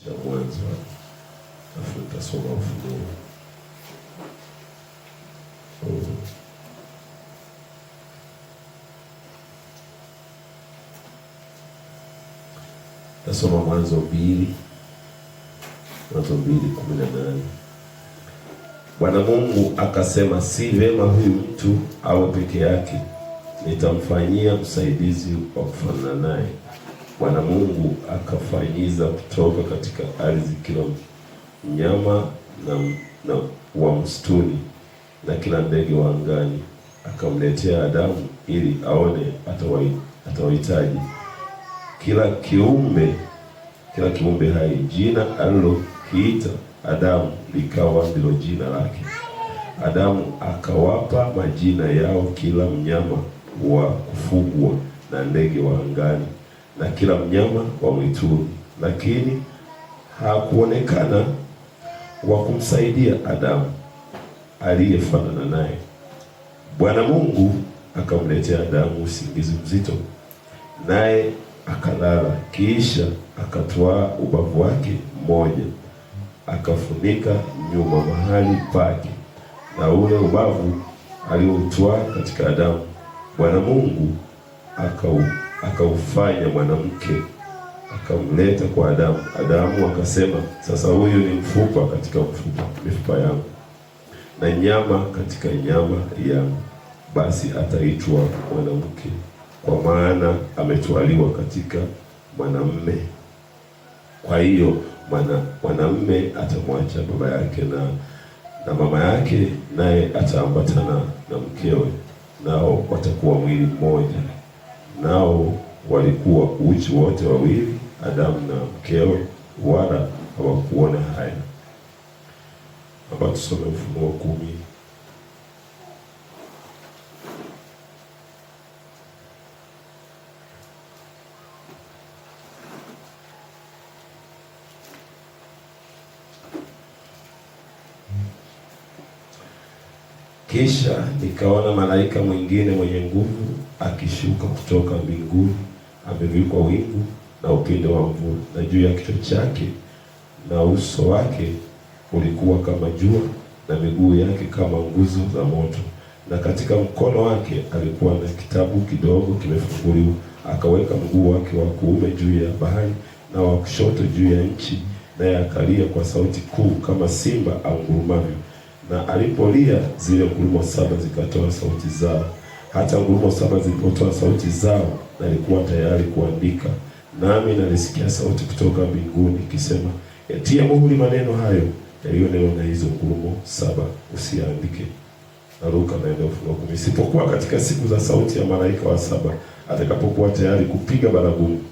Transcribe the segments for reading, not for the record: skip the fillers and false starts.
cha Mwanzo, alafu nitasoma Ufunuo. Tasoma Mwanzo 2:18. Bwana Mungu akasema, si vema huyu mtu awe peke yake, nitamfanyia msaidizi wa kufanana naye. Bwana Mungu akafanyiza kutoka katika ardhi kila mnyama na wa msituni na kila ndege wa angani, akamletea Adamu ili aone atawahitaji. Kila kiumbe hai jina alilokiita Adamu likawa ndilo jina lake. Adamu akawapa majina yao kila mnyama wa kufugwa na ndege wa angani na kila mnyama wa mwituni, lakini hakuonekana wa kumsaidia Adamu aliyefanana naye. Bwana Mungu akamletea Adamu usingizi mzito, naye akalala. Kisha akatwaa ubavu wake mmoja, akafunika nyuma mahali pake, na ule ubavu aliotwaa katika Adamu Bwana Mungu akaufanya mwanamke, akamleta kwa Adamu. Adamu akasema, sasa huyu ni mfupa katika mifupa yangu na nyama katika nyama yangu, basi ataitwa mwanamke, kwa maana ametwaliwa katika mwanamume. Kwa hiyo mwanamume atamwacha baba yake na mama yake, naye ataambatana na mkewe, nao watakuwa mwili mmoja. Nao walikuwa uchi wote wawili, Adamu na mkewe, wala hawakuona haya. Hapa tusome Ufunuo 10. Kisha nikaona malaika mwingine mwenye nguvu akishuka kutoka mbinguni, amevikwa wingu na upinde wa mvua, na juu ya kichwa chake na uso wake ulikuwa kama jua, na miguu yake kama nguzo za moto, na katika mkono wake alikuwa na kitabu kidogo kimefunguliwa. Akaweka mguu wake wa kuume juu ya bahari na wa kushoto juu ya nchi, naye akalia kwa sauti kuu kama simba angurumavyo. Na alipolia, zile ngurumo 7 zikatoa sauti zao. Hata ngurumo 7 zilipotoa sauti zao, nalikuwa tayari kuandika. Nami nalisikia sauti kutoka mbinguni ikisema, yatie muhuri maneno hayo yaliyonenwa na hizo ngurumo 7, usiandike. Naruka naenda Ufunuo 10. Isipokuwa katika siku za sauti ya malaika wa 7 atakapokuwa tayari kupiga baragumu,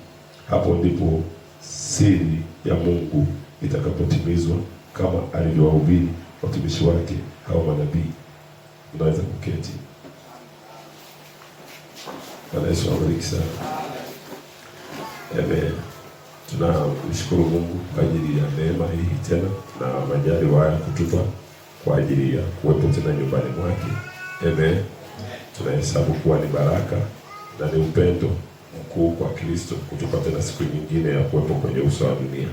hapo ndipo siri ya Mungu itakapotimizwa, kama alivyowahubiri watumishi wake hao manabii. Unaweza kuketi. Bwana Yesu awabariki sana. Amen. Tunamshukuru Mungu kwa ajili ya neema hii tena na majaliwa haya kutupa kwa ajili ya kuwepo tena nyumbani mwake. Amen. Tunahesabu kuwa ni baraka na ni upendo mkuu kwa Kristo kutupa tena siku nyingine ya kuwepo kwenye uso wa dunia.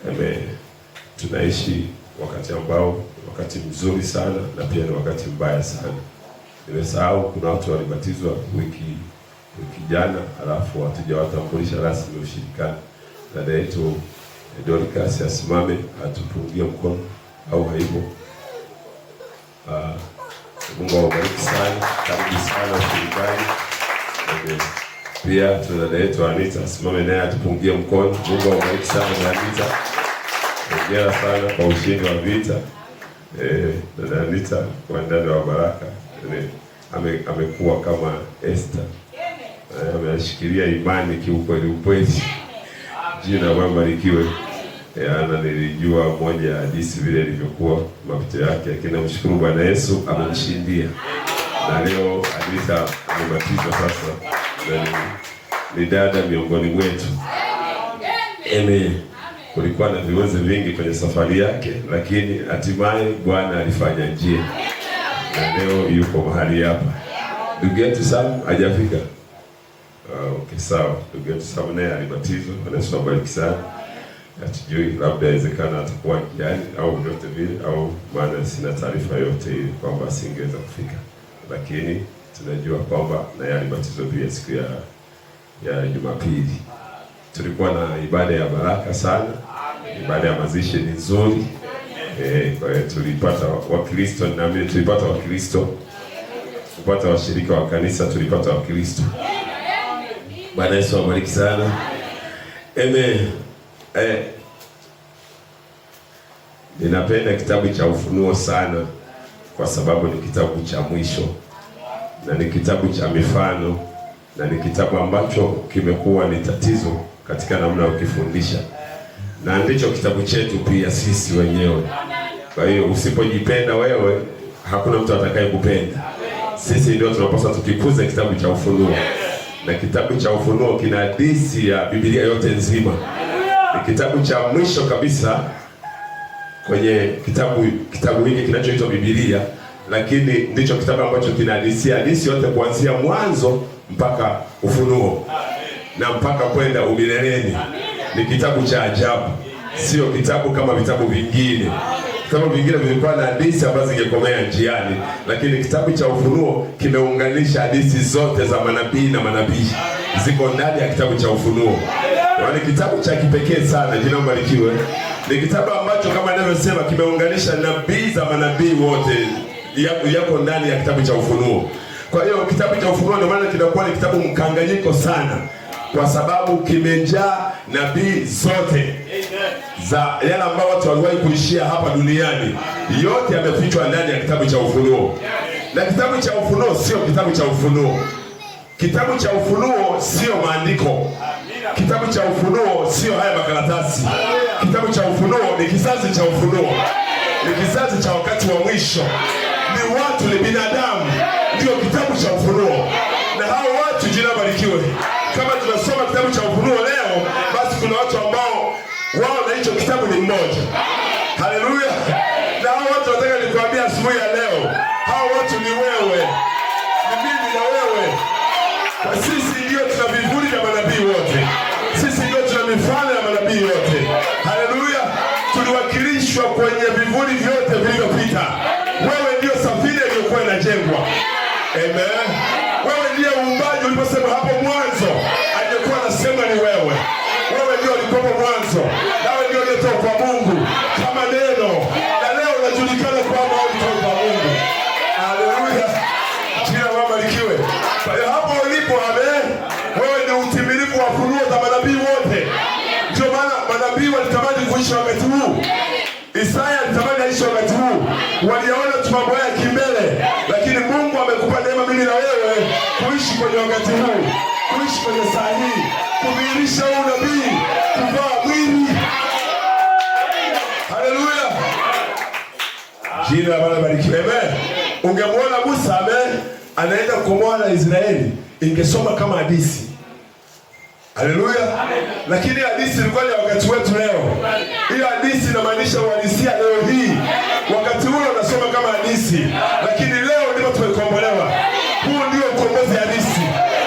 Amen. Tunaishi wakati ambao wakati mzuri sana na pia ni wakati mbaya sana. Nimesahau kuna watu walibatizwa wiki jana, alafu hatujawatambulisha rasmi ushirikani. Dada yetu Dorcas asimame atupungie mkono au haipo. Mungu awabariki sana. Karibu sana ushirikani. Pia tuna dada yetu Anita asimame naye atupungie mkono. Mungu awabariki sana Anita. Hongera sana kwa ushindi wa vita. Dada Anita kwa ndani wa baraka. Amekuwa kama Esther. Ameshikilia imani kiukweli. Jina Bwana likiwe. Ana nilijua moja ya hadithi vile ilivyokuwa mapito yake, lakini namshukuru Bwana Yesu amemshindia. Na leo Anita amebatizwa sasa. Ni dada miongoni mwetu. Amen. Kulikuwa na viweze vingi kwenye safari yake, lakini hatimaye Bwana alifanya njia. Na leo yuko mahali hapa. Ndugu yetu Sam hajafika. Okay, sawa. Ndugu yetu Sam naye alibatizwa. Bwana Yesu abariki sana. Hatujui, labda inawezekana atakuwa njiani au vyote vile, au maana sina taarifa yote ili kwamba asingeweza kufika, lakini tunajua kwamba na yale batizo pia siku ya Jumapili tulikuwa na ibada ya baraka sana. Ibada ya mazishi ni nzuri. Kwa hiyo tulipata Wakristo, naamini tulipata Wakristo, kupata washirika wa kanisa, tulipata Wakristo. Bwana Yesu awabariki sana. Amen. Ninapenda kitabu cha Ufunuo sana kwa sababu ni kitabu cha mwisho na ni kitabu cha mifano na ni kitabu ambacho kimekuwa ni tatizo katika namna ya kufundisha, na ndicho kitabu chetu pia sisi wenyewe. Kwa hiyo usipojipenda wewe, hakuna mtu atakayekupenda. Sisi ndio tunapaswa tukikuze kitabu cha Ufunuo, na kitabu cha Ufunuo kina hadithi ya Biblia yote nzima. Ni kitabu cha mwisho kabisa kwenye kitabu hiki kinachoitwa Biblia, lakini ndicho kitabu ambacho kina hadithi yote kuanzia mwanzo mpaka Ufunuo na mpaka kwenda umileleni. Ni kitabu cha ajabu, sio kitabu kama vitabu vingine. Vitabu vingine vilikuwa na hadithi ambazo zingekomea njiani, lakini kitabu cha Ufunuo kimeunganisha hadithi zote za manabii na manabii ziko ndani ya kitabu cha Ufunuo. Ni kitabu cha kipekee sana, jina mbarikiwe. Ni kitabu ambacho kama ninavyosema kimeunganisha nabii za manabii wote yako ndani ya kitabu cha Ufunuo. Kwa hiyo kitabu cha Ufunuo ndio maana kinakuwa ni kitabu mkanganyiko sana, kwa sababu kimejaa nabii zote za yale ambao watu waliwahi kuishia hapa duniani, yote yamefichwa ndani ya kitabu cha Ufunuo. Na kitabu cha Ufunuo sio kitabu cha Ufunuo. Kitabu cha Ufunuo sio maandiko. Kitabu cha Ufunuo sio haya makaratasi. Kitabu cha Ufunuo ni kizazi cha Ufunuo. Ni kizazi cha wakati wa mwisho. Ni watu, ni binadamu. Ndio kitabu cha Ufunuo. Na hao watu, jina barikiwe, kama tunasoma kitabu cha Ufunuo leo, basi kuna watu ambao wao na hicho kitabu ni mmoja. Haleluya. Na hao watu nataka nikwambia asubuhi ya leo, hao watu ni wewe, ni mimi na wewe. Kwa sisi ndio tuna vivuli vya manabii wote. Sisi ndio tuna mifano ya manabii wote. Haleluya. Tuliwakilishwa kwenye vivuli vyote vilivyopita. Wewe ndio safina iliyokuwa inajengwa. Amen. Wewe ndiye uumbaji. Uliposema hapo mwanzo, aliyekuwa anasema ni wewe. Wewe ndio ulikuwa mwanzo. Nawe ndio uliyetoka kwa Mungu kama neno. Na leo unajulikana kwamba ulitoka kwa Mungu. Haleluya. Jina la Bwana likiwe. Kwa hiyo hapo ulipo, amen, wewe ni utimilifu wa funuo za manabii wote. Ndio maana manabii walitamani kuishi wakati huu. Isaya alitamani aishi wakati huu. Waliona tu mambo ya kimbele, lakini Mungu amekupa neema mimi na wewe kuishi kwenye wakati huu, kuishi kwenye saa hii, kudhihirisha unabii, kuvaa mwili. Haleluya. Jina la Bwana barikiwe. Amen. Ungemwona Musa, amen, anaenda kukomboa na Israeli, ingesoma kama hadithi. Haleluya. Lakini hadithi ilikuwa ni wakati wetu leo. Hiyo hadithi inamaanisha uhalisia leo hii. Wakati ule unasoma kama hadithi, lakini leo ndio tumekombolewa. Huu ndio ukombozi halisi.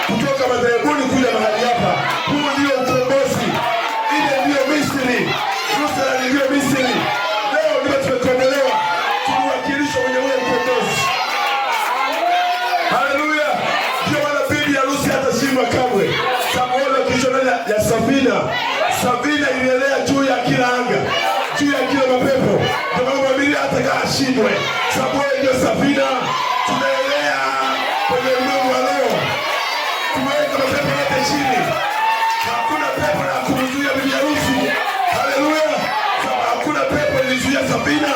Kutoka madhabahuni kuja mahali hapa. Huu ndio ukombozi. Ile ndio Misri. Musa ndio Misri. Leo ndio tumekombolewa. Tuliwakilishwa kwenye ule ukombozi. Haleluya. Ndio maana bibi harusi hatashindwa kamwe. Ya safina. Safina ilielea juu ya kila anga, juu ya kila mapepo. Kwa maana Biblia hata ashindwe. Sababu ndio safina. Tunaelea kwenye ulimwengu wa leo. Tumeweka mapepo yote chini. Hakuna pepo la kumzuia bibi harusi. Haleluya. Sababu hakuna pepo ilizuia safina.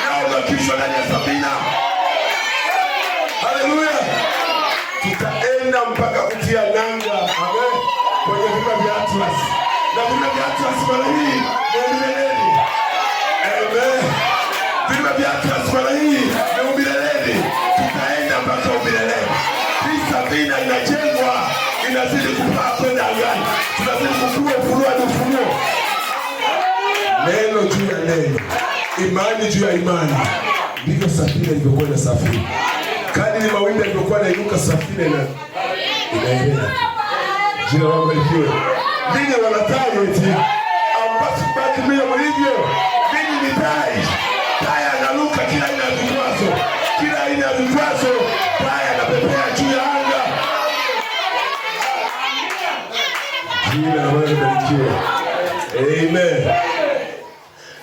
Nao wakishwa ndani ya safina. Haleluya. Tutaenda mpaka kutia nanga. Amen. Kwenye vima vya Atlas. Na vima vya Atlas mara hii ni umileleni. Amen. Vima vya Atlas mara hii ni umileleni. Tutaenda mpaka umileleni. Hii safina inajengwa, inazidi kupaa kwenda angani. Tunazidi kukua ufunuo hadi ufunuo. Neno juu ya neno, imani juu ya imani. Ndivyo safina ilivyokuwa inasafiri. Kadiri mawimbi yalivyokuwa yanainuka, safina inaendelea. Jina la Bwana likiwe. Nini wanataka eti basi baki mimi mlivyo. Mimi ni tai. Tai analuka kila aina ya vikwazo. Kila aina ya vikwazo, tai anapepea juu ya anga. Jina la Bwana libarikiwe. Amen.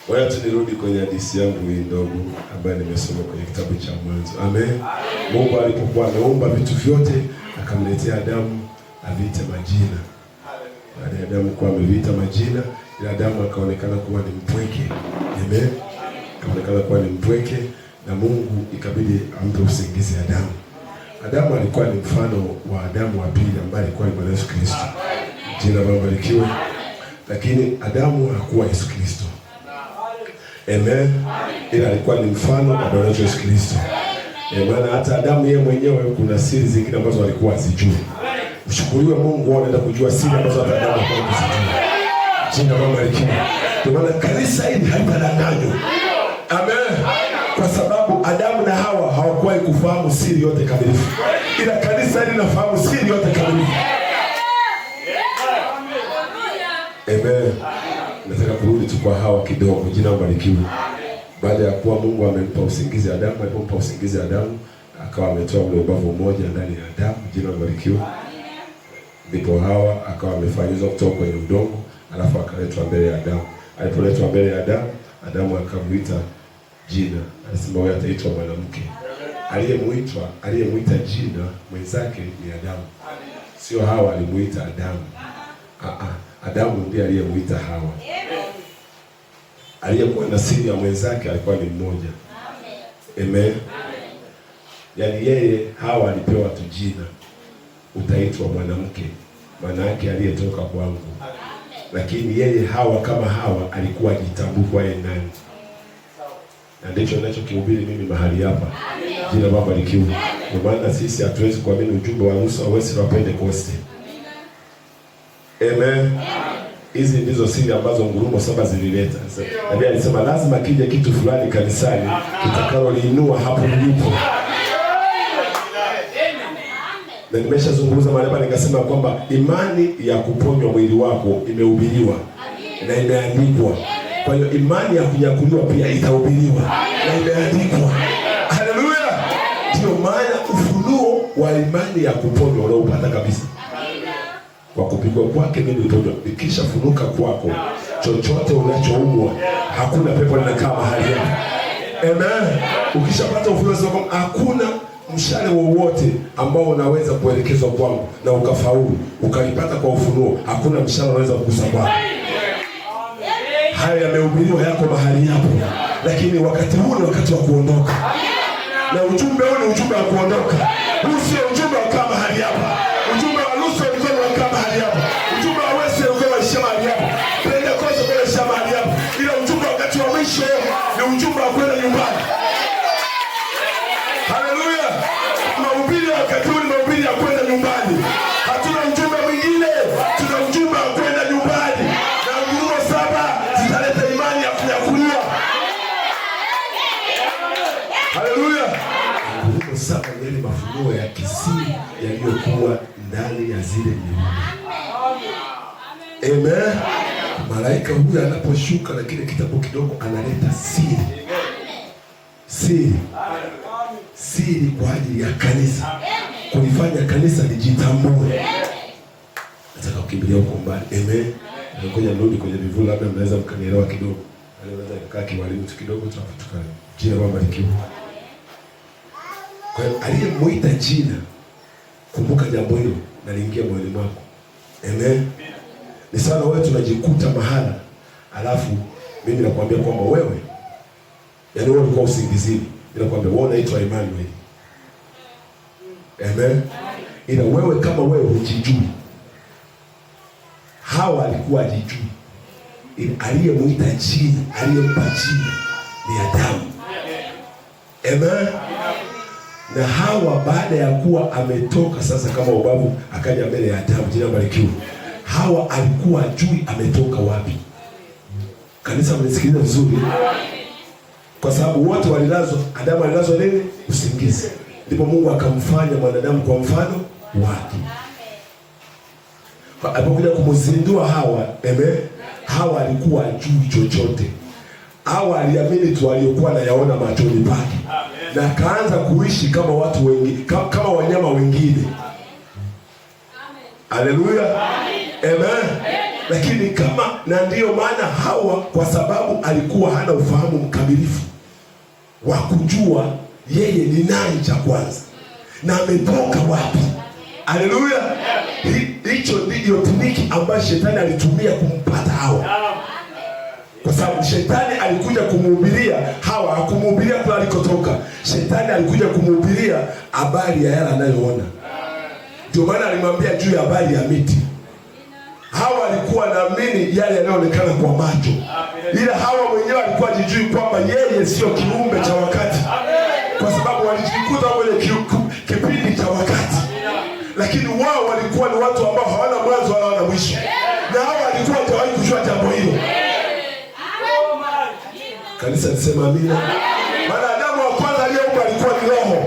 Wacha nirudi kwenye hadithi yangu hii ndogo ambayo nimesoma kwenye kitabu cha Mwanzo. Amen. Mungu alipokuwa ameumba vitu vyote, akamletea Adamu aviite majina. Baada ya Adamu kuwa ameviita majina, ila Adamu akaonekana kuwa ni mpweke. Amen. Akaonekana kuwa ni mpweke na Mungu ikabidi ampe usingizi Adamu. Adamu alikuwa ni mfano wa Adamu wa pili ambaye alikuwa ni Bwana Yesu Kristo. Jina la Bwana libarikiwe. Lakini Adamu hakuwa Yesu Kristo. Amen. Ila alikuwa ni mfano wa Bwana Yesu Kristo. Maana hata Adamu yeye mwenyewe kuna siri zingine ambazo alikuwa hazijui. Mshukuriwe Mungu anaenda kujua siri ambazo hata Adamu hakuwa kuzijua. Jina la Bwana libarikiwe. Kwa maana kanisa hili halidanganywa. Amen. Kwa sababu Adamu na Hawa hawakuwahi kufahamu siri yote kamilifu. Ila kanisa hili linafahamu siri yote kamilifu. Amen. Nataka kurudi tu kwa Hawa kidogo. Jina libarikiwe. Baada ya kuwa Mungu amempa usingizi Adamu, alipompa usingizi Adamu, akawa ametoa ule ubavu mmoja ndani ya Adamu. Jina libarikiwe. Ndipo Hawa akawa amefanyizwa kutoka kwenye udongo, alafu akaletwa mbele ya Adamu. Alipoletwa mbele ya Adamu, Adamu akamuita jina. Alisema wewe ataitwa mwanamke. Aliyemuita jina mwenzake ni Adamu. Sio Hawa alimuita Adamu. Adamu ndiye aliyemuita Hawa. Aliyekuwa na siri ya mwenzake alikuwa ni mmoja. Amen. Yaani yeye Hawa alipewa tu jina. Utaitwa mwanamke. Maana yake aliyetoka kwangu. Lakini yeye Hawa kama Hawa alikuwa ajitambua yeye nani. Na ndicho ninachokihubiri mimi mahali hapa. Jina la Bwana libarikiwe. Kwa maana sisi hatuwezi kuamini ujumbe wa nusu awesi wa Pentecoste. Amen. Hizi ndizo siri ambazo ngurumo saba zilileta. Nabii alisema lazima kije kitu fulani kanisani kitakaloinua hapo mlipo. Na nimeshazungumza mahali hapa nikasema kwamba imani ya kuponywa mwili wako imehubiriwa na imeandikwa. Kwa hiyo imani ya kunyakuliwa pia itahubiriwa na imeandikwa. Haleluya! Ndio maana ufunuo wa imani ya kuponywa unaupata kabisa. Kwa kupigwa kwake mimi niliponywa. Ikishafunuka kwako, chochote unachoumwa, hakuna pepo linakaa mahali hapo. Amen. Ukishapata ufunuo wako, hakuna mshale wowote ambao unaweza kuelekezwa kwangu na ukafaulu, ukalipata kwa ufunuo, hakuna mshale unaweza kugusa kwako. Haya yamehubiriwa yako mahali hapo. Lakini wakati huu ni wakati wa kuondoka. Na ujumbe huu ni ujumbe wa kuondoka. Huu sio ujumbe wa kama mahali hapa. Ujumbe wa Luso ulikuwa wa kama mahali hapa. Ujumbe wa Wesley ulikuwa wa shama mahali hapa. Pentecost ulikuwa wa shama mahali hapa. Ila ujumbe wakati wa mwisho ni ujumbe wa kwenda nyumbani. Haleluya. Mahubiri wakati huu ni mahubiri ya kwenda nyumbani. Hatuna ujumbe mwingine. Tuna ujumbe wa kwenda nyumbani. Na ngurumo saba zitaleta imani ya kunyakuliwa. Haleluya. Ngurumo saba ni yale mafunuo ya kisiri yaliyokuwa ndani ya zile nyumba. Amen. Malaika huyu anaposhuka na kile kitabu kidogo analeta siri. Siri kwa ajili ya kanisa. Kulifanya kanisa lijitambue. Nataka kukimbilia huko mbali. Amen. Ngoja nirudi kwenye vivuli, labda mnaweza mkanielewa kidogo. Naweza kukaa kiwalimu tu kidogo tu hapo tukane. Jina la Bwana libarikiwe. Kwa hiyo aliyemuita jina, kumbuka jambo hilo na liingie moyoni mwako. Amen. Ni sana wewe tunajikuta mahala, alafu mimi nakwambia kwamba wewe, yaani wewe ulikuwa usingizini, ninakwambia wewe unaitwa Emmanuel. Amen. Ila wewe kama wewe hujijui. Hawa alikuwa hajijui. Aliyemuita jina, aliyempa jina ni Adamu. Amen. Na Hawa baada ya kuwa ametoka sasa kama ubavu akaja mbele ya Adamu. Jina libarikiwe. Hawa alikuwa ajui ametoka wapi. Kanisa mnisikilize vizuri. Kwa sababu wote walilazwa, Adamu alilazwa nini? Usingizi. Ndipo Mungu akamfanya mwanadamu kwa mfano wake. Alipokuja kumzindua Hawa, Hawa alikuwa ajui chochote. Hawa aliamini tu aliyokuwa anayaona machoni pake, na akaanza kuishi kama watu wengine, kama wanyama wengine. Haleluya, amen. Lakini na ndiyo maana Hawa, kwa sababu alikuwa hana ufahamu mkamilifu wa kujua yeye ni nani cha kwanza na ametoka wapi. Haleluya. Hicho ndiyo tekniki ambayo shetani alitumia kumpata Hawa, kwa sababu shetani alikuja kumhubiria Hawa, hakumhubiria kule alikotoka. Shetani alikuja kumhubiria habari ya yale anayoona. Ndio maana alimwambia juu ya habari ya miti. Hawa alikuwa anaamini yale yanayoonekana kwa macho, ila Hawa mwenyewe alikuwa hajijui kwamba yeye sio kiumbe cha wakati, kwa sababu walijikuta kwenye kipindi cha wakati. Lakini wao walikuwa ni watu ambao hawana mwanzo wala hawana mwisho, na Hawa alikuwa hajawahi kujua jambo hilo. Kanisa lisema amina. Maana Adamu wa kwanza aliyeumbwa alikuwa ni roho.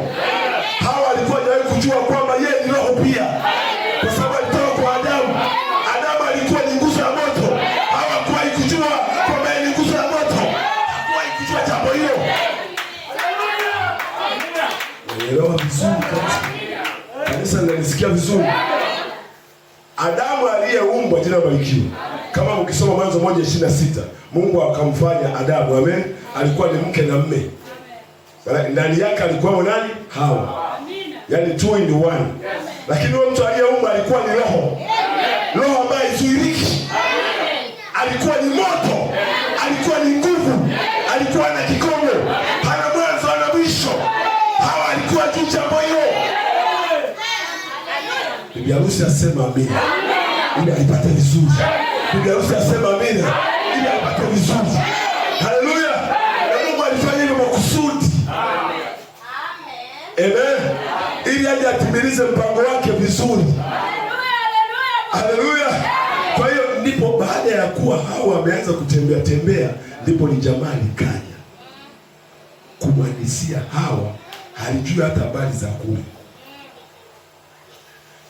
Hawa alikuwa hajawahi kujua kwamba yeye ni roho pia, kwa sababu alitoka kwa Adamu. Adamu alikuwa ni nguzo ya moto. Hawa hakuwahi kujua kwamba yeye ni nguzo ya moto. Hakuwahi kujua jambo hilo. Unaelewa vizuri kabisa. Kanisa linalisikia vizuri. Adamu aliyeumbwa, jina barikiwe. Kama ukisoma Mwanzo 1:26, Mungu akamfanya Adamu, amen, alikuwa ni mke na mme. Ndani yake alikuwa nani? Hawa. Yaani 2 in 1. Lakini huyo mtu aliyeumbwa alikuwa ni roho. Roho ambaye haizuiliki. Alikuwa ni moto. Alikuwa ni nguvu. Alikuwa na kikomo. Hana mwanzo hana mwisho. Hawa alikuwa juu jambo hilo. Bibi harusi asema amina, ili alipate vizuri. Bibi harusi asema amina, ili alipate vizuri. Haleluya. Na Mungu alifanya hivyo kwa kusudi. Amen. Ili aje atimilize mpango wake vizuri. Haleluya. Kwa hiyo ndipo baada ya kuwa Hawa ameanza kutembea, ndipo ni jamaa likaja kumwadisia Hawa. Halijui hata habari za kule,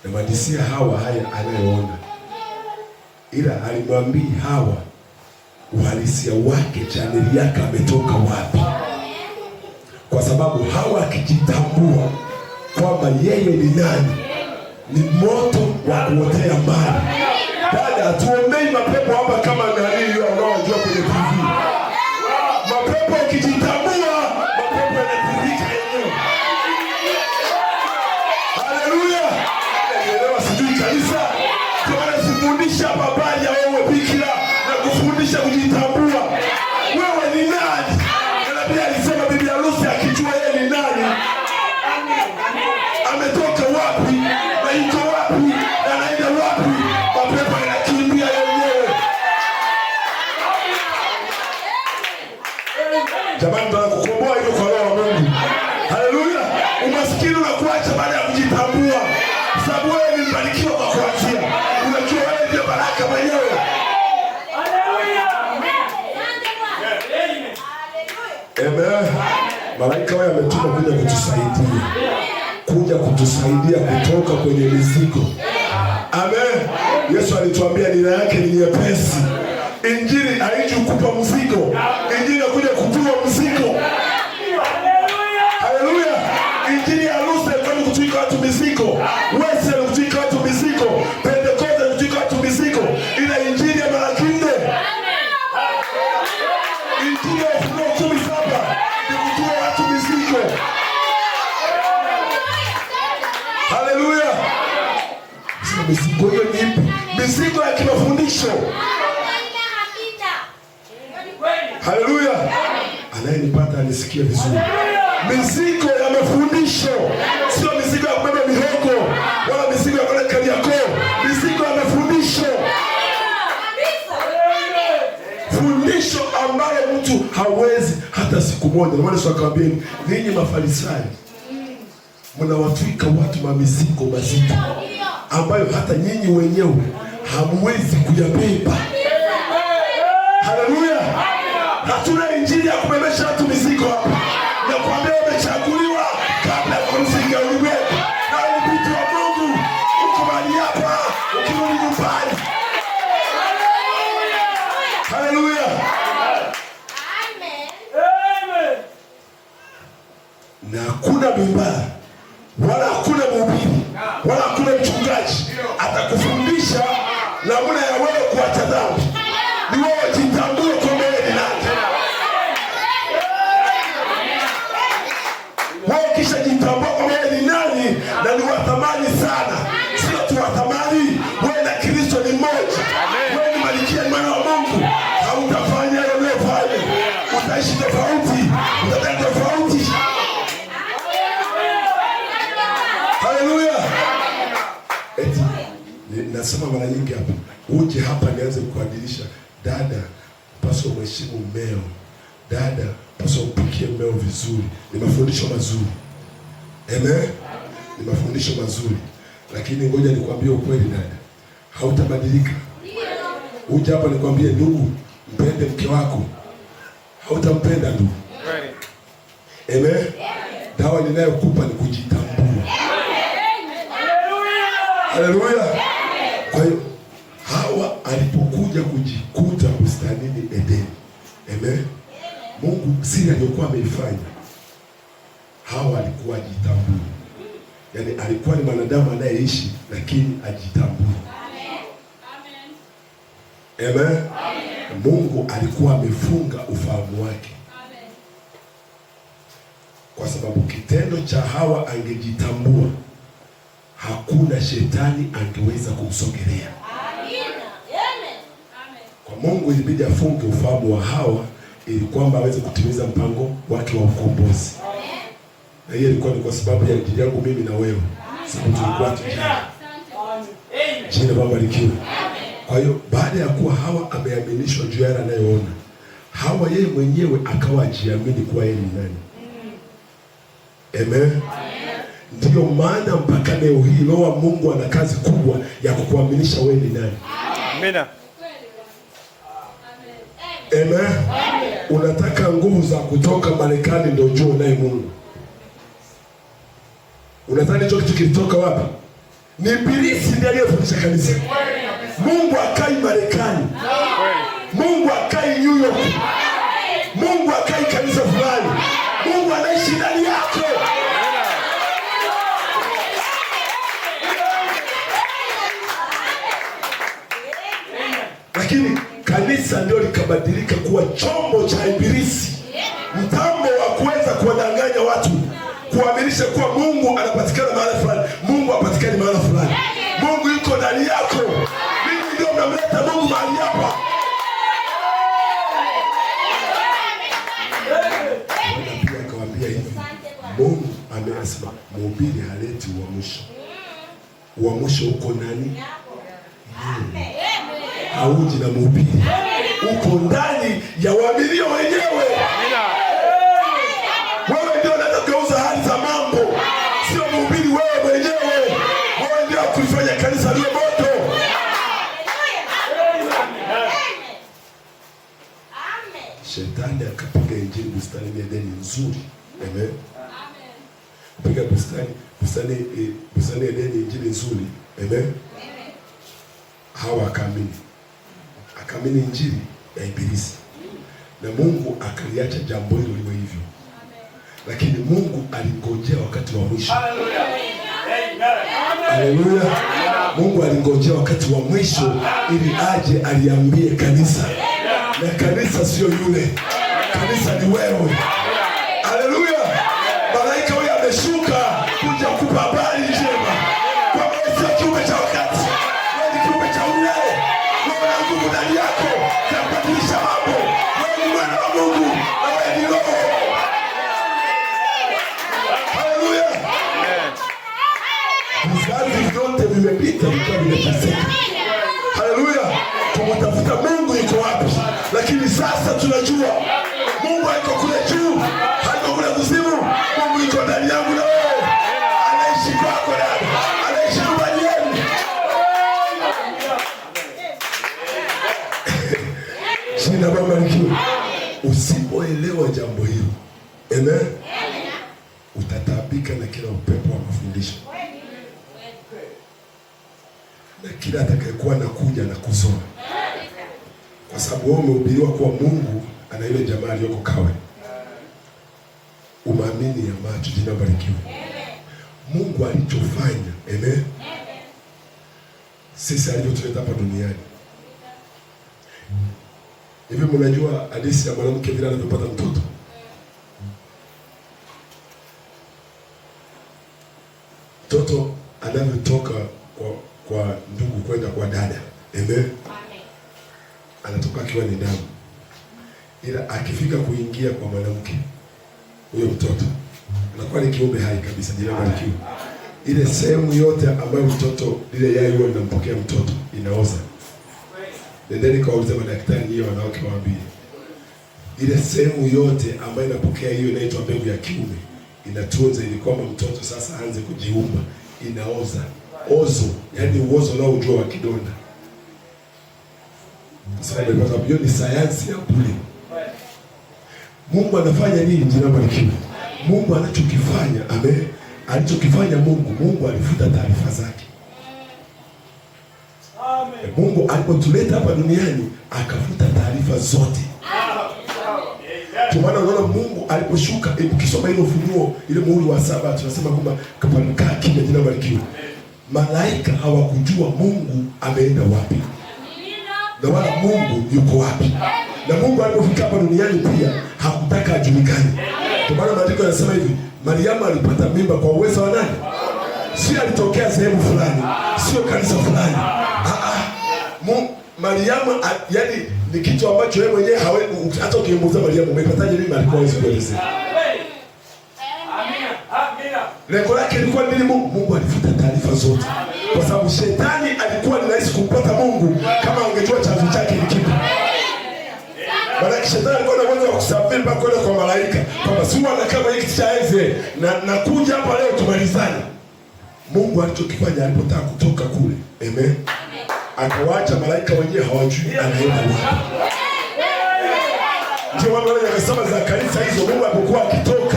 na mwadisia Hawa haya anayeona, ila alimwambia Hawa uhalisia wake, chaneli yake ametoka wapi. Kwa sababu Hawa akijitambua kwamba yeye ni nani, ni moto wa kuotea mbali. Dada, tuombei mapepo hapa kama nani hiyo unaojua kwenye TV. Mapepo ukijitambua, mapepo yanatindika yenyewe. Haleluya. Elewa, sijui kanisa kwa sifundisha babaya wewe bikira na kufundisha kujitambua. Wewe ni nani? Na Biblia alisema bibi harusi akijua yeye ni nani, ametoka wapi na yuko wapi na anaenda wapi, mapepo yanakimbia yenyewe. Jamani, tunakukomboa hiyo kwa roho wa Mungu. Haleluya. Umaskini unakuacha baada ya kujitambua, sababu wewe ni mbarikiwa kwa kuanzia. Unajua wewe ndio baraka mwenyewe. Haleluya. Amen. Malaika wao ametuma kuja kutusaidia kutoka kwenye mizigo. Amen. Yesu alituambia nira yake ni nyepesi. Injili haiji kukupa mzigo. Injili inakuja kutua mzigo. Haleluya. Injili ya Lusa ilikuwa kutwika watu mizigo. Wesley alikutwika watu mizigo. Pentecost alikutwika watu mizigo. Ila injili ya Malaki 4. Injili ya Ufunuo 17 ni kutua watu mizigo. Haleluya. Mizigo hiyo ni ipi? Mizigo ya kimafundisho. Haleluya. Anayenipata anisikie vizuri. Mizigo ya mafundisho, sio mizigo ya kubeba mihogo wala mizigo ya kwenda Kariakoo. Mizigo ya mafundisho. Fundisho ambalo mtu hawezi hata siku moja. Ndio maana Yesu akamwambia, ninyi Mafarisayo mnawatwika watu mizigo mazito ambayo hata nyinyi wenyewe hamwezi kuyabeba. Haleluya. Hatuna injili ya kubebesha watu mizigo hapa. Na kuambia umechaguliwa kabla ya kumsinga ulimwengu. Na ulipitu wa Mungu uko mahali hapa ukirudi nyumbani. na hakuna mimbara wala hakuna mhubiri wala hakuna mchungaji atakufundisha namna ya wewe kuacha dhambi. Ni wewe jitambue kwa wewe ni nani. Wewe kisha jitambue kwa wewe ni nani na ni wa thamani sana. Sio tu wa thamani, wewe na Kristo ni mmoja. Wewe ni malkia, ni mwana wa Mungu. Hautafanya yale unayofanya. Utaishi tofauti, utatenda tofauti. Haleluya. Eti nasema mara nyingi hapa, uje hapa nianze kuadilisha, dada paswa mheshimu mmeo, dada paswa upikie mmeo vizuri. Ni mafundisho mazuri. Amen. Ni mafundisho mazuri. Lakini ngoja nikwambie ukweli dada, hautabadilika. Uje hapa nikwambie ndugu, mpende mke wako, hautampenda ndugu. Amen. Dawa ninayokupa ni kujitambua. Haleluya. Kwa hiyo Hawa alipokuja kujikuta bustanini Edeni, amen, Mungu siri aliyokuwa ameifanya, Hawa alikuwa ajitambue. Yaani alikuwa ni mwanadamu anayeishi lakini ajitambue. Amen. Amen. Mungu alikuwa amefunga ufahamu wake. Amen. Kwa sababu kitendo cha Hawa angejitambua, hakuna shetani angeweza kumsogelea. Kwa Mungu ilibidi afunge ufahamu wa Hawa ili kwamba aweze kutimiza mpango wake wa ukombozi. Na hiyo ilikuwa ni kwa sababu ya ajili yangu mimi na wewe. Sababu tulikuwa tujana. Jina Baba likiwa. Kwa hiyo baada ya kuwa Hawa ameaminishwa juu ya yale anayoona, Hawa yeye mwenyewe akawa ajiamini kuwa yeye ni nani. Amen. Ndiyo maana mpaka leo hii Roho wa Mungu ana kazi kubwa ya kukuaminisha wewe ni nani. Amen. Amen. Unataka nguvu za kutoka Marekani ndio ujue unaye Mungu. Unadhani hicho kitu kilitoka wapi? Ni Ibilisi ndiye aliyefundisha kanisa. Mungu akai Marekani. Mungu akai New York. Mungu akai kanisa fulani. Mungu anaishi ndani yako. Lakini kanisa ndio likabadilika kuwa chombo cha Ibilisi, mtambo wa kuweza kuwadanganya watu, kuaminisha kuwa Mungu anapatikana mahali fulani. Mungu hapatikani mahali fulani. Mungu yuko ndani yako. Mimi ndio mnamleta Mungu mahali hapa. Pia akawaambia hivi, Mungu amesema mhubiri haleti uamsho. Uamsho uko nani? Hauji na mhubiri, uko ndani ya waaminio wenyewe. Wewe ndio unataka kugeuza hali za mambo, sio mhubiri wewe mwenyewe. Wewe ndio kuifanya kanisa liwe moto. Shetani akapiga injili bustani ya Edeni nzuri. Amen. Piga bustani Edeni injili nzuri. Amen. Hawa akamini injili ya Ibilisi, na Mungu akaliacha jambo hilo liwe hivyo. Lakini Mungu alingojea wakati wa mwisho. Haleluya. Mungu alingojea wakati wa mwisho ili aje aliambie kanisa, na kanisa sio yule, kanisa ni wewe. Haleluya. Malaika huyu ameshuka kuja kukupa habari njema kwa sio kiume cha wakati, wewe ni kiume cha ulele. Wewe na nguvu ndani yako za kubadilisha mambo. Wewe ni mwana wa Mungu na wewe ni roho. Haleluya. Vizazi vyote vimepita vikiwa vimeteseka. Haleluya. Tumetafuta Mungu yuko wapi, lakini sasa tunajua Mungu hayuko kule juu, hayuko kule kuzimu. Mungu yuko ndani yangu na wewe. Anaishi kwako ndani, anaishi ndani yenu. Jina Baba likiwa. Usipoelewa jambo hilo, amen, utataabika na kila upepo wa mafundisho, na kila atakayekuwa nakuja na kuzoa, kwa sababu wewe umehubiriwa kuwa Mungu ana ile jamaa aliyoko Kawe. umaamini ya macho. Jina barikiwe. Mungu alichofanya, amen, sisi alivyotuleta hapa duniani. Hivi mnajua hadithi ya mwanamke vile anavyopata mtoto? Mtoto anavyotoka kwa ndugu kwenda kwa dada, amen, anatoka akiwa ni damu, ila akifika kuingia kwa mwanamke, huyo mtoto anakuwa ni kiumbe hai kabisa. Jina barikiwe. Ile sehemu yote ambayo mtoto, ile yai huwa inampokea mtoto inaoza. Nendeni kaulize madaktari, hiyo wanawake waambie, ile sehemu yote ambayo inapokea hiyo inaitwa mbegu ya kiume, inatunza ili kwamba mtoto sasa aanze kujiumba, inaoza. Ozo, yani uozo unaojua wa kidonda. Sasa hiyo ni sayansi ya bure. Mungu anafanya nini? Jina barikiwe. Mungu anachokifanya, amen, alichokifanya Mungu alifuta taarifa zake. Amen. Mungu alipotuleta hapa duniani akafuta taarifa zote. Kwa maana unaona Mungu aliposhuka, ukisoma ile Ufunuo, ile muhuri wa 7, tunasema kwamba kapanikaa kimya. Jina barikiwe. Malaika hawakujua Mungu ameenda wapi, na wala Mungu yuko wapi. Na Mungu alipofika hapa duniani pia hakutaka ajulikane. Kwa maana maandiko yanasema hivi, Mariamu alipata mimba kwa uwezo wa nani? Si alitokea sehemu fulani, sio kanisa fulani. Mariamu yani ni kitu ambacho yeye mwenyewe hata ukimuuliza Mariamu umepataje mimba, alikuwa hawezi kuelezea. Lengo lake lilikuwa nini? Mungu alifuta taarifa zote, kwa sababu shetani alikuwa ni rahisi kumpata Mungu kama angejua chanzo chake ni kipi. Maana shetani alikuwa na uwezo wa kusafiri mpaka kwenda kwa malaika, kwamba si anakaa kwenye kiti cha enzi na kuja hapa leo tumalizane. Mungu alichokifanya alipotaka kutoka kule, amen, akawaacha malaika wenyewe hawajui anaenda wapi. Ndio wale wanasema za kanisa hizo, Mungu alipokuwa akitoka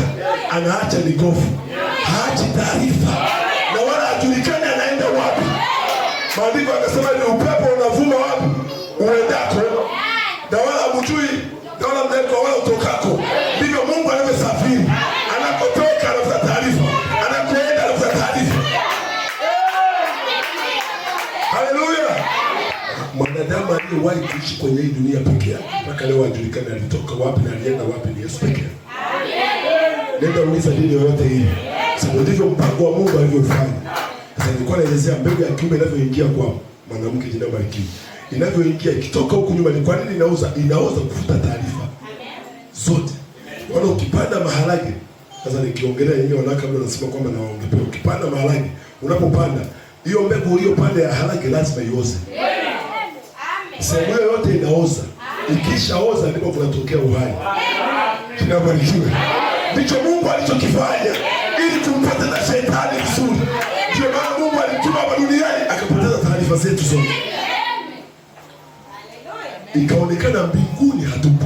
anaacha migofu, haachi taarifa, na wala hajulikani anaenda wapi. Maandiko akasema ni upepo unavuma wapi uendako, na wala hamjui, na wala mnaeko wala utokako. Ndivyo Mungu anavyosafiri, anakotoka anafuta taarifa, anakoenda anafuta taarifa. Haleluya! Mwanadamu aliyewahi kuishi kwenye hii dunia pekee yake mpaka leo ajulikane alitoka wapi na alienda wapi ni Yesu pekee. Nenda uliza dini yoyote hii. Sababu ndivyo mpango wa Mungu alivyofanya. Sasa nilikuwa naelezea mbegu ya kiume inavyoingia kwa mwanamke. Jina barikiwe. Inavyoingia ikitoka huku nyuma, ni kwa nini inaoza kufuta taarifa zote. Wala ukipanda maharage, sasa nikiongelea yenyewe wanawake kabla nasema kwamba na waongepe, ukipanda maharage, unapopanda hiyo mbegu uliyopanda ya harage lazima ioze. Sehemu yote inaoza. Ikishaoza ndipo kunatokea uhai. Jina barikiwe. Ndicho Mungu alichokifanya ili tumpoteza shetani vizuri. Ndio maana Mungu alituma hapa duniani akapoteza taarifa zetu zote. Ikaonekana mbinguni hatupo,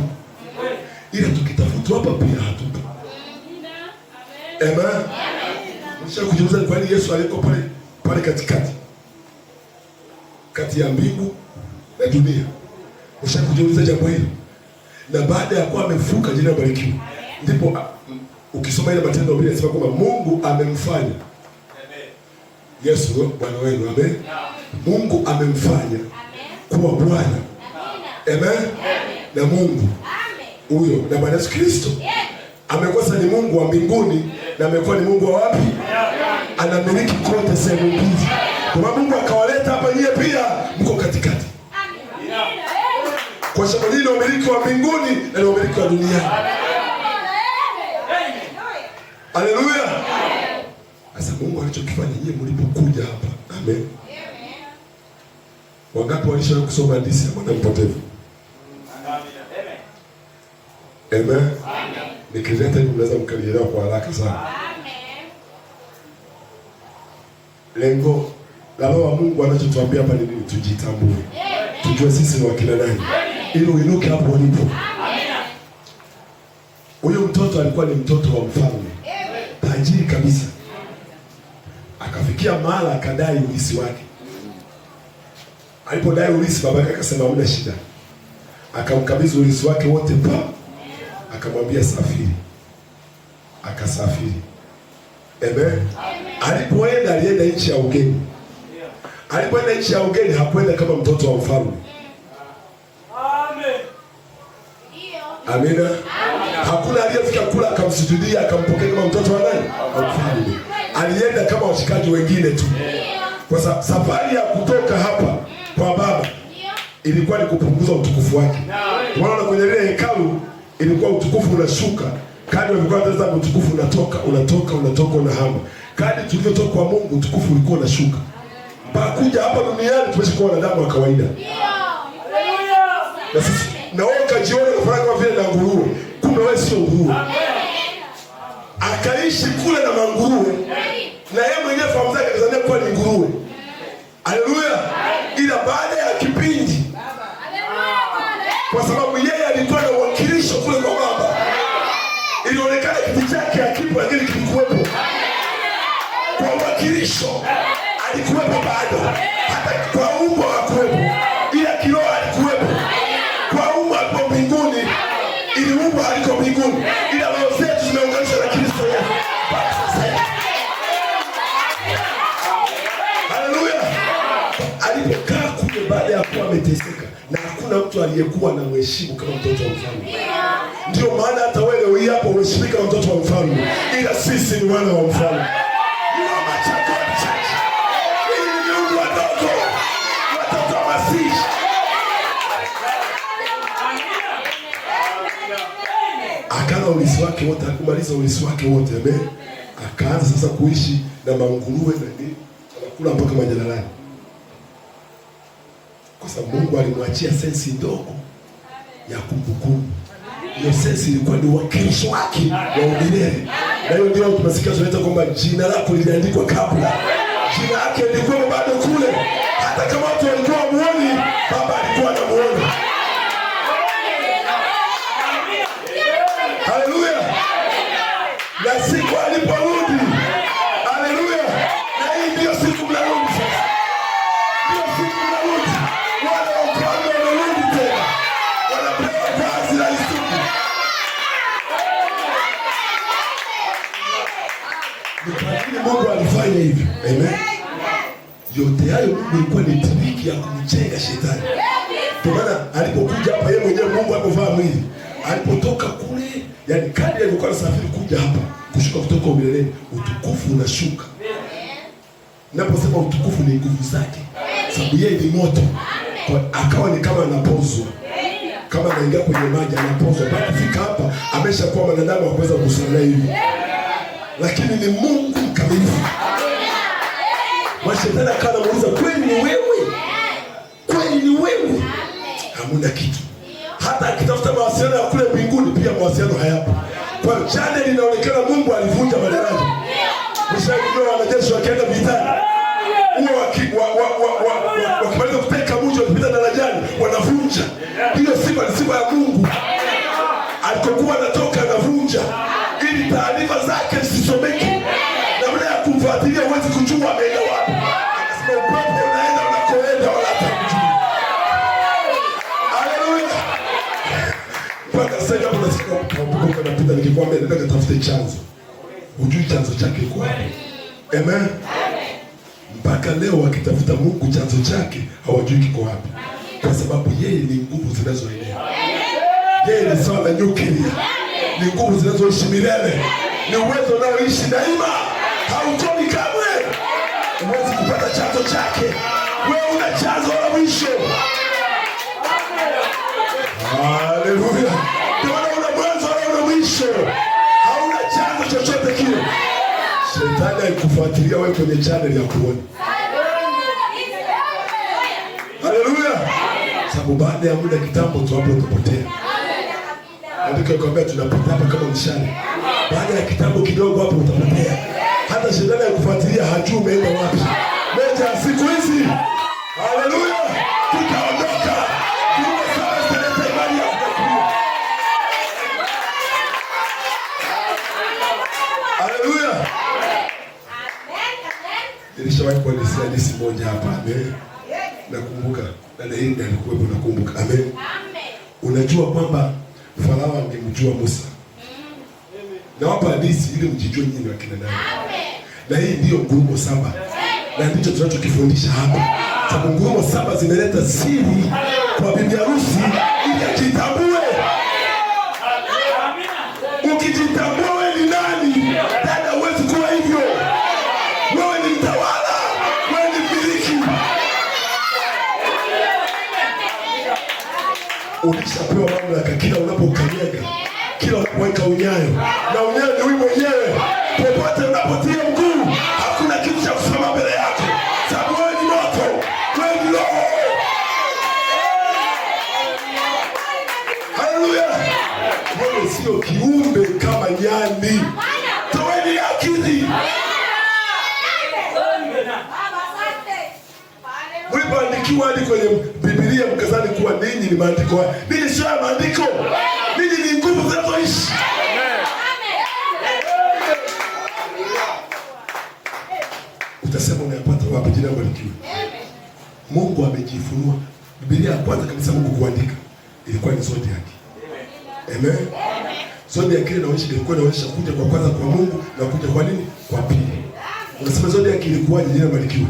ila tukitafutwa hapa pia hatupo. Amen. Nisha kujiuliza kwa nini Yesu aliko pale katikati kati ya mbingu na dunia. Nisha kujiuliza jambo hilo. Na baada ya kuwa amefuka, jina barikiwe, ndipo ukisoma ile Matendo 2 inasema kwamba Mungu amemfanya Yesu Bwana wenu. Amen. Mungu amemfanya kuwa Bwana. Amen. Na Mungu huyo na Bwana Yesu Kristo amekosa ni Mungu wa mbinguni na amekuwa ni Mungu wa wapi? Anamiliki kote sehemu mbili. Kwa Mungu akawaleta hapa, nyie pia mko katikati. Kwa sababu hili ni umiliki wa mbinguni na ni umiliki wa duniani. Haleluya. Sasa Mungu alichokifanya nyie mlipokuja hapa, amen, wangapi walishawahi kusoma hadithi ya mwana mpotevu? Amen. Nikileta hivi mnaweza mkalielewa kwa haraka sana. Lengo la Roho wa Mungu anachotuambia hapa ni nini? Tujitambue, tujue sisi ni wakina nani, ili uinuke hapo ulipo. Huyo mtoto alikuwa ni mtoto wa mfalme, tajiri kabisa. Akafikia mahala akadai ulisi wake. Alipodai ulisi, babake akasema hamna shida. Akamkabidhi ulisi wake wote pa, akamwambia safiri. akasafiri. Amen. Alipoenda alienda nchi ya ugeni. Alipoenda nchi ya ugeni hakwenda kama mtoto wa mfalme. Amina. Hakuna aliyefika kula akamsujudia akampokea kama mtoto wa nani? Wa mfalme. Alienda kama washikaji wengine tu. Kwa safari ya kutoka hapa kwa baba ilikuwa ni kupunguza utukufu wake. Unaona kwenye ile hekalu ilikuwa utukufu unashuka. Kadri ulikuwa unatazama utukufu unatoka unahama. Kadri tulivyotoka kwa Mungu utukufu ulikuwa unashuka. Bakuja hapa duniani tumeshakuwa wanadamu wa kawaida. Na sisi na wewe ukajiona unafanya kama vile na nguruwe. Kumbe wewe sio nguruwe. Akaishi kule na manguruwe. Na yeye mwenyewe fahamu zake akazania kuwa ni nguruwe. Haleluya. Ila baada ya kipindi, kwa sababu yeye alikuwa na uwakilisho kule kwa baba, ilionekana kiti chake hakipo lakini kilikuwepo. Kwa uwakilisho alikuwepo bado. Hata kwa umbo hakuwepo, ila kiroho alikuwepo. Kwa umbo alikuwa mbinguni, ili umbo aliko mbinguni, ila roho zetu zimeunganishwa na Kristo Yesu. Haleluya. Alipokaa kule baada ya kuwa ameteseka, na hakuna mtu aliyekuwa na mheshimu kama mtoto wa mfalme. Ndio maana hata wewe leo hii hapo umeshirika kama mtoto wa mfalme, ila sisi ni wana wa mfalme. Akala ulisi wake wote, akumaliza ulisi wake wote, amen. Akaanza sasa kuishi na manguruwe na nini, anakula mpaka majalalani. Kwa sababu Mungu alimwachia sensi ndogo ya kumbukumbu. Hiyo sensi ilikuwa ni uwakilisho wake wa umilele. Na hiyo ndio tunasikia tunaita kwamba jina lako liliandikwa kabla. Jina lake lilikuwa bado kule. Hata kama watu walikuwa muone, baba alikuwa anamuona. Haleluya. Na siku aliporudi, haleluya. Na hii ndio siku mnarudi sasa. Ndio siku mnarudi. Wana wa mfalme wanarudi tena. Wanapewa vazi la Yusufu. Ni kwa nini Mungu alifanya hivyo? Amen. Yote hayo Mungu ilikuwa ni triki ya kumchenga shetani. Kwa maana alipokuja hapa yeye mwenyewe Mungu alipovaa mwili, alipotoka kule, yani kadri alikuwa anasafiri kuja hapa, kushuka kutoka umileleni, utukufu unashuka. Ninaposema utukufu ni nguvu zake. Sababu yeye ni moto. Kwa akawa ni kama anapozwa. Kama anaingia kwenye maji anapozwa. Baada kufika hapa ameshakuwa mwanadamu wa kuweza kusana hivi. Lakini ni Mungu mkamilifu. Mashetani akamuuliza, kweli ni wewe? Kweli ni wewe? Hamuna kitu. Hata akitafuta mawasiliano ya kule mbinguni pia mawasiliano hayapo. Kwa channel inaonekana Mungu alivunja madaraja. Mshauri wanajeshi wakaenda vitani. Wakimaliza kuteka mji wakipita darajani wanavunja. Hiyo sifa ni sifa ya Mungu. Alikokuwa anatoka anavunja ili taarifa zake zisomeke. Namna ya kumfuatilia huwezi kujua ameenda wapi. Akasema upepo unaenda unakoenda wala hatakujua. Haleluya. Mpaka sasa hapo nasikia kukumbuka napita nikikwambia nataka tafute chanzo. Hujui chanzo chake kwa wapi. Amen. Mpaka leo wakitafuta Mungu chanzo chake hawajui kiko wapi. Kwa sababu yeye ni nguvu zinazoenea. Yeye ni sawa na nyuklia. Ni nguvu zinazoishi milele. Ni uwezo unaoishi daima. Hautoki kamwe. Huwezi kupata chanzo chake. Wewe una chanzo la mwisho. Haleluya. Ndio una mwanzo na una mwisho. Hauna chanzo chochote kile. Shetani haikufuatilia wewe kwenye channel ya kuona. Haleluya. Sababu baada ya muda kitambo tu hapo utapotea. Andika kwamba tunapita hapa kama mshale. Baada ya kitambo kidogo hapo utapotea. Hata shetani haikufuatilia hajui umeenda wapi. Moja siku hizi. Haleluya. Tutaondoka. Tunasema imani ya Mungu. Haleluya. Nilishawahi kuelezea hadithi moja hapa, amen. Nakumbuka dada hii ndiye alikuwepo, nakumbuka, amen. Unajua kwamba Farao angemjua Musa. nawapa hadithi ili mjijue nyinyi ni akina nani. Na hii ndiyo ngurumo 7. Na ndicho tunachokifundisha hapa. Sababu ngurumo 7 zimeleta siri kwa bibi harusi ili ajitambue. Ukijitambua wewe ni nani, dada, huwezi kuwa hivyo. Wewe ni mtawala, wewe ni mmiliki. Ulishapewa mamlaka kila unapokanyaga, kila unapoweka unyayo. Na unyayo ni wewe mwenyewe. Popote unapotia mguu, hakuna kitu cha kusimama mbele yako. Sababu wewe ni moto, wewe ni roho. Haleluya. Wewe sio kiumbe kama nyani. Toweni akili. Mlipoandikiwa hadi kwenye Biblia mkazani kuwa ninyi ni maandiko. Ninyi sio maandiko. Ninyi ni nguvu zinazoishi. Utasema unayapata wapi? Jina barikiwe. Mungu amejifunua. Biblia ya kwanza kabisa Mungu kuandika ilikuwa ni zodiac. Amen. Zodiac ilikuwa inaonyesha kuja kwa kwanza kwa Mungu na kuja kwa nini? Kwa pili. Unasema zodiac ilikuwa jina barikiwe.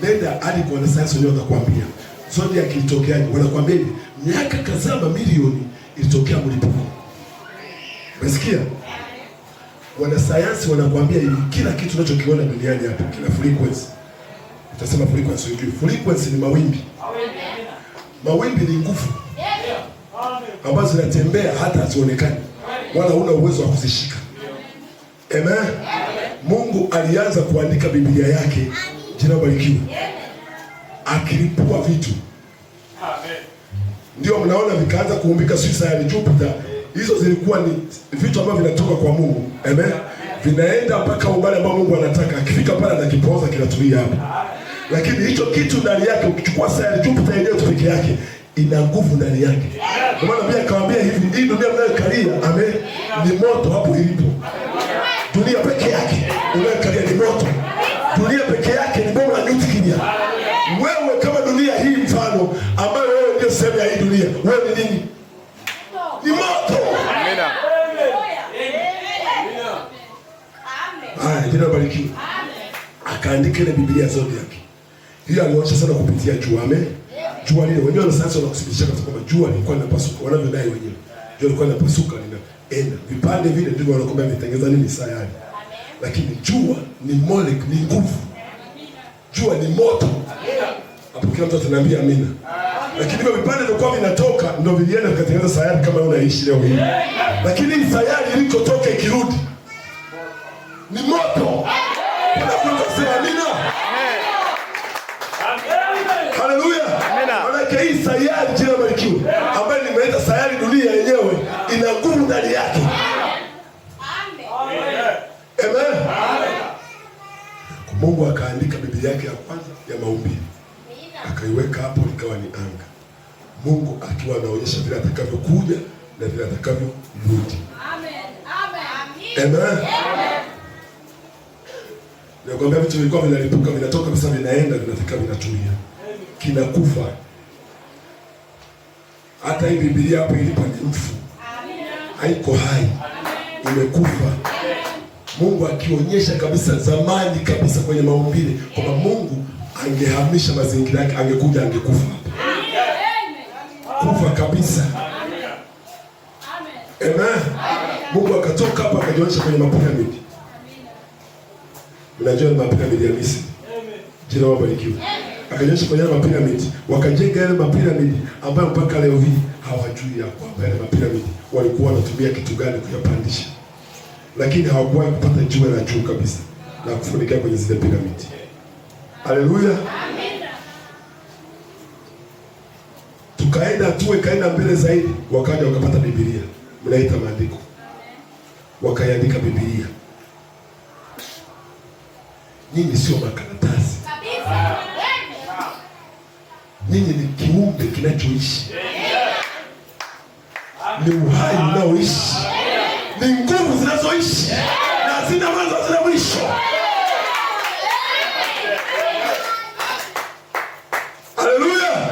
Nenda hadi kwa wanasayansi wenyewe watakwambia. Zodiac ilitokeaje? Wanakuambia hivi, miaka kadhaa mamilioni ilitokea mlipuko. Unasikia? Wanasayansi wanakuambia hivi, kila kitu unachokiona duniani hapa kina frequency. Utasema frequency ndio. Frequency ni mawimbi. Mawimbi ni nguvu ambazo zinatembea hata hazionekani, wala huna uwezo wa kuzishika. Amen. Mungu alianza kuandika Biblia yake, jina barikiwe, akilipua vitu. Ndio mnaona vikaanza kuumbika sayari Jupiter. Hizo zilikuwa ni vitu ambavyo vinatoka kwa Mungu. Amen. Vinaenda mpaka umbali ambao Mungu anataka. Akifika pale anakipoza kinatulia hapa. Lakini hicho kitu ndani yake, ukichukua sayari Jupiter yenyewe peke yake, ina nguvu ndani yake. Kwa maana pia akawaambia hivi, hii dunia mnayokalia, amen, ni moto hapo ilipo. Dunia peke yake unayokalia ni moto. Dunia peke yake ni bomu la nyuklia. Wewe kama dunia hii mfano, ambayo wewe ndio sehemu ya hii dunia, wewe ni nini? Ni moto. Amina. Jina barikiwe. Akaandika ile Biblia zote yake. Hiyo alionyesha sana kupitia jua. Amen. Jua lile wenyewe sasa wanakusibitisha kwamba jua lilikuwa linapasuka, wanavyodai wenyewe. Jua lilikuwa linapasuka linaenda. Vipande vile ndivyo wanakwambia vitengeneza nini sayari. Lakini jua ni molecule, ni nguvu. Jua ni moto. Hapo kila mtu ataniambia amina. Lakini hivyo vipande vilikuwa vinatoka ndio vilienda vikatengeneza sayari kama unaishi leo hii. Lakini sayari ilikotoka ikirudi ni moto. Unakwenda kusema amina. Haleluya. Maana hii sayari, jina barikiwe, ambayo nimeleta sayari, dunia yenyewe ina nguvu ndani yake. Amen. Mungu akaandika Biblia yake ya kwanza ya maumbile. Akaiweka hapo ikawa ni anga. Mungu akiwa anaonyesha vile atakavyokuja na vile atakavyorudi. Amen. Amen. Nakwambia vitu vilikuwa vinalipuka, vinatoka kabisa, vinaenda, vinafika, vinatulia. Kinakufa. Hata hii Biblia hapo ilipo ni mfu. Haiko hai. Imekufa. Mungu akionyesha kabisa zamani kabisa kwenye maumbile kwamba Mungu angehamisha mazingira yake, angekuja, angekufa. Kufa kabisa. Amen. Mungu akatoka hapa akajionyesha kwenye mapiramidi. Mnajua ni mapiramidi ya Misri. Jina wao barikiwe. Akajionyesha kwenye mapiramidi. Wakajenga yale mapiramidi ambayo mpaka leo hii hawajui ya kwamba yale mapiramidi walikuwa wanatumia kitu gani kuyapandisha. Lakini hawakuwahi kupata jiwe la juu kabisa na kufunikia kwenye zile piramidi. Haleluya. Tukaenda tu, kaenda mbele zaidi, wakaja wakapata Biblia. Mnaita maandiko. Wakaiandika Biblia. Nyinyi sio makaratasi. Nyinyi ni kiumbe kinachoishi. Ni uhai unaoishi. Ni nguvu zinazoishi. Na zina mwanzo, zina mwisho. Haleluya.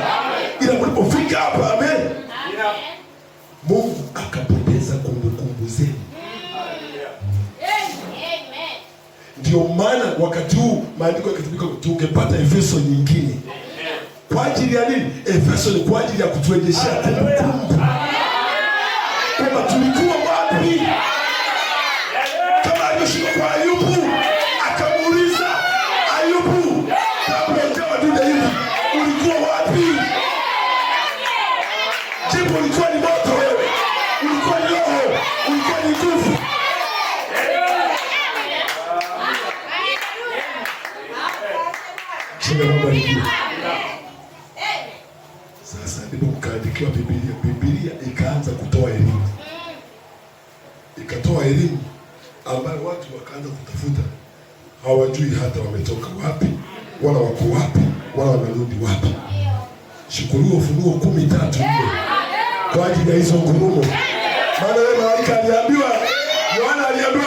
Ila mlipofika hapa, amen, Mungu akapoteza kumbukumbu zenu. ndio maana wakati huu maandiko yakitumika, tungepata Efeso nyingine. Kwa ajili ya nini? Efeso ni kwa ajili ya kuturejeshea kumbukumbu kwamba tulikuwa wapi, kama alivyoshuka kwa Ayubu akamuuliza Ayubu, kabla ujawa dude hivi ulikuwa wapi? Jibu ulikuwa ni moto, wewe ulikuwa ni roho, ulikuwa ni nguvu. Sasa ndipo mkaandikiwa Biblia. Biblia ikaanza kutoa elimu, ikatoa elimu ambayo watu wakaanza kutafuta, hawajui hata wametoka wapi wala wako wapi wala wanarudi wapi. Shukuru Ufunuo 13:4 kwa ajili ya hizo ngurumo. Maana yeye malaika aliambiwa, Yohana aliambiwa